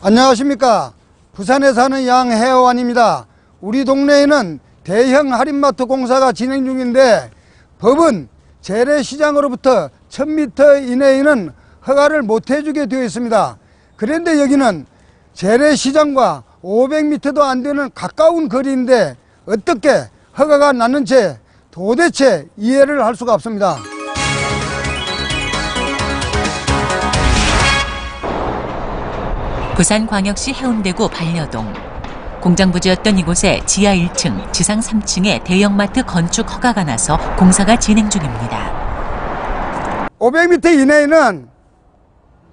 안녕하십니까. 부산에 사는 양혜원입니다. 우리 동네에는 대형 할인마트 공사가 진행 중인데 법은 재래시장으로부터 1000m 이내에는 허가를 못 해주게 되어 있습니다. 그런데 여기는 재래시장과 500m도 안 되는 가까운 거리인데 어떻게 허가가 났는지 도대체 이해를 할 수가 없습니다. 부산광역시 해운대구 반려동. 공장부지였던 이곳에 지하 1층, 지상 3층에 대형마트 건축 허가가 나서 공사가 진행 중입니다. 500m 이내에는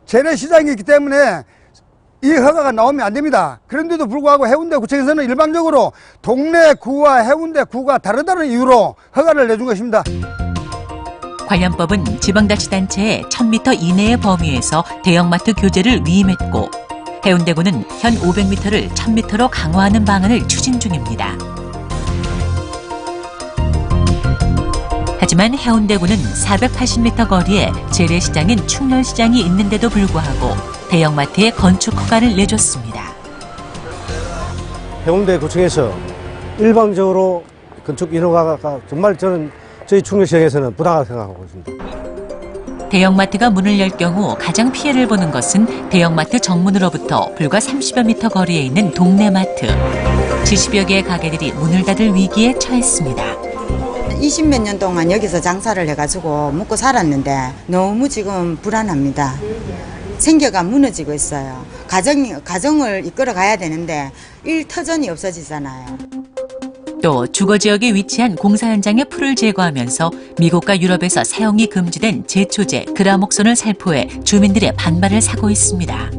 재래시장이 있기 때문에 이 허가가 나오면 안 됩니다. 그런데도 불구하고 해운대구청에서는 일방적으로 동래구와 해운대구가 다르다는 이유로 허가를 내준 것입니다. 관련법은 지방자치단체에 1000m 이내의 범위에서 대형마트 교제를 위임했고 해운대구는 현 500m를 1000m로 강화하는 방안을 추진 중입니다. 하지만 해운대구는 480m 거리에 재래시장인 충렬시장이 있는데도 불구하고 대형마트에 건축 허가를 내줬습니다. 해운대구청에서 일방적으로 건축 인허가가 정말 저희 충렬시장에서는 부당하다고 생각하고 있습니다. 대형마트가 문을 열 경우 가장 피해를 보는 것은 대형마트 정문으로부터 불과 30여 미터 거리에 있는 동네마트. 70여 개의 가게들이 문을 닫을 위기에 처했습니다. 20몇 년 동안 여기서 장사를 해가지고 먹고 살았는데 너무 지금 불안합니다. 생계가 무너지고 있어요. 가정을 이끌어 가야 되는데 일터전이 없어지잖아요. 또 주거지역에 위치한 공사 현장의 풀을 제거하면서 미국과 유럽에서 사용이 금지된 제초제 그라목손을 살포해 주민들의 반발을 사고 있습니다.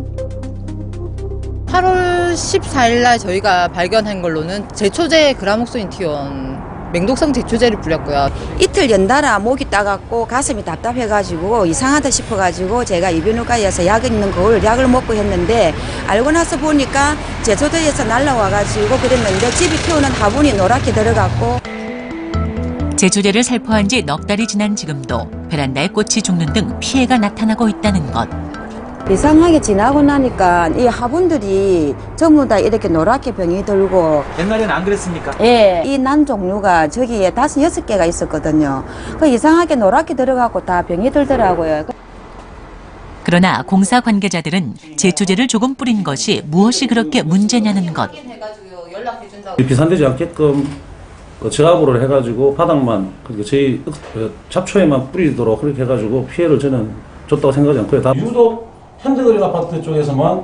8월 14일 날 저희가 발견한 걸로는 제초제 그라목손인티온 맹독성 제초제를 뿌렸고요. 이틀 연달아 목이 따갑고 가슴이 답답해가지고 이상하다 싶어가지고 제가 이비인후과에서 약 있는 걸 약을 먹고 했는데 알고 나서 보니까 제초제에서 날라와가지고 그랬는데 집이 키우는 화분이 노랗게 들어갔고. 제초제를 살포한 지 넉 달이 지난 지금도 베란다에 꽃이 죽는 등 피해가 나타나고 있다는 것. 이상하게 지나고 나니까 이 화분들이 전부 다 이렇게 노랗게 병이 들고. 옛날에는 안 그랬습니까? 예, 이 난 종류가 저기에 5, 6개가 있었거든요. 그 이상하게 노랗게 들어가고 다 병이 들더라고요. 그러나 공사 관계자들은 제초제를 조금 뿌린 것이 무엇이 그렇게 문제냐는 것. 비산되지 않게끔 저압으로 해가지고 바닥만 저희 잡초에만 뿌리도록 그렇게 해가지고 피해를 저는 줬다고 생각하지 않고요. 다 유독 현대그린 아파트 쪽에서만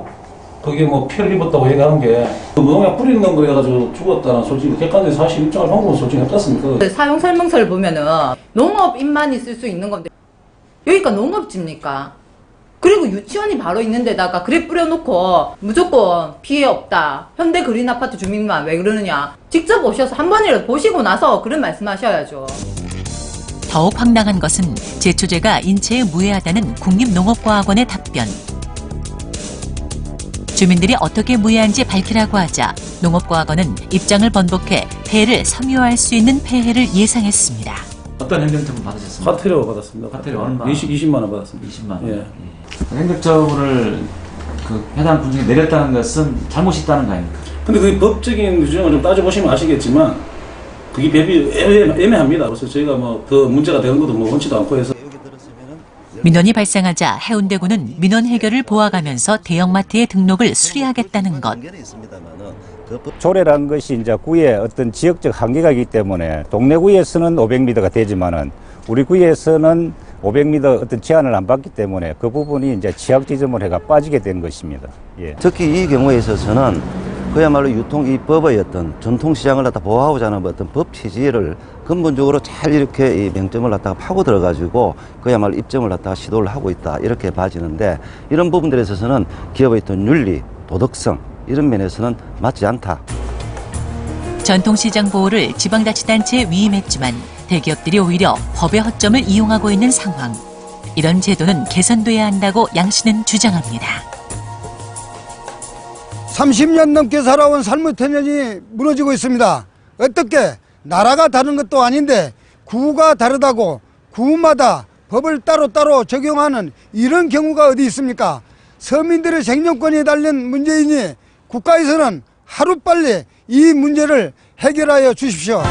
그게 뭐 피해를 입었다고 얘기하는 게 농약 뿌리는 거 해가지고 죽었다는 솔직히 객관적인 사실 입장을 방법은 솔직히 어떻습니까? 사용 설명서를 보면은 농업인만이 쓸 수 있는 건데 여기가 농업지입니까? 그리고 유치원이 바로 있는 데다가 그래 뿌려놓고 무조건 피해 없다. 현대그린 아파트 주민만 왜 그러느냐. 직접 오셔서 한 번이라도 보시고 나서 그런 말씀하셔야죠. 더욱 황당한 것은 제초제가 인체에 무해하다는 국립농업과학원의 답변. 주민들이 어떻게 무해한지 밝히라고 하자 농업과학원은 입장을 번복해 폐해를 섬유화할 수 있는 폐해를 예상했습니다. 어떤 행정처분 받으셨습니까? 과태료 받았습니다. 과태료 얼마? 20만 원 받았습니다. 20만 원. 예. 행정처분을 해당 분쟁에 내렸다는 것은 잘못이 있다는 거 아닙니까? 근데 그 법적인 규정을 좀 따져보시면 아시겠지만 그게 배비 애매합니다. 그래서 저희가 뭐 더 문제가 되는 것도 뭐 원치도 않고 해서. 민원이 발생하자 해운대구는 민원 해결을 보아가면서 대형마트의 등록을 수리하겠다는 것. 조례라는 것이 이제 구의 어떤 지역적 한계가 있기 때문에 동네 구에서는 500m가 되지만은 우리 구에서는 500m 어떤 제한을 안 받기 때문에 그 부분이 이제 취약 지점을 해가 빠지게 된 것입니다. 예. 특히 이 경우에 있어서는 그야말로 유통 이 법의 어떤 전통시장을 갖다 보호하고자 하는 어떤 법 취지를 근본적으로 잘 이렇게 이 맹점을 갖다가 파고 들어가지고 그야말로 입점을 갖다가 시도를 하고 있다 이렇게 봐지는데 이런 부분들에 있어서는 기업의 어떤 윤리, 도덕성 이런 면에서는 맞지 않다. 전통시장 보호를 지방자치단체에 위임했지만 대기업들이 오히려 법의 허점을 이용하고 있는 상황. 이런 제도는 개선돼야 한다고 양 씨는 주장합니다. 30년 넘게 살아온 삶의 터전이 무너지고 있습니다. 어떻게 나라가 다른 것도 아닌데 구가 다르다고 구마다 법을 따로따로 적용하는 이런 경우가 어디 있습니까? 서민들의 생존권이 달린 문제이니 국가에서는 하루빨리 이 문제를 해결하여 주십시오.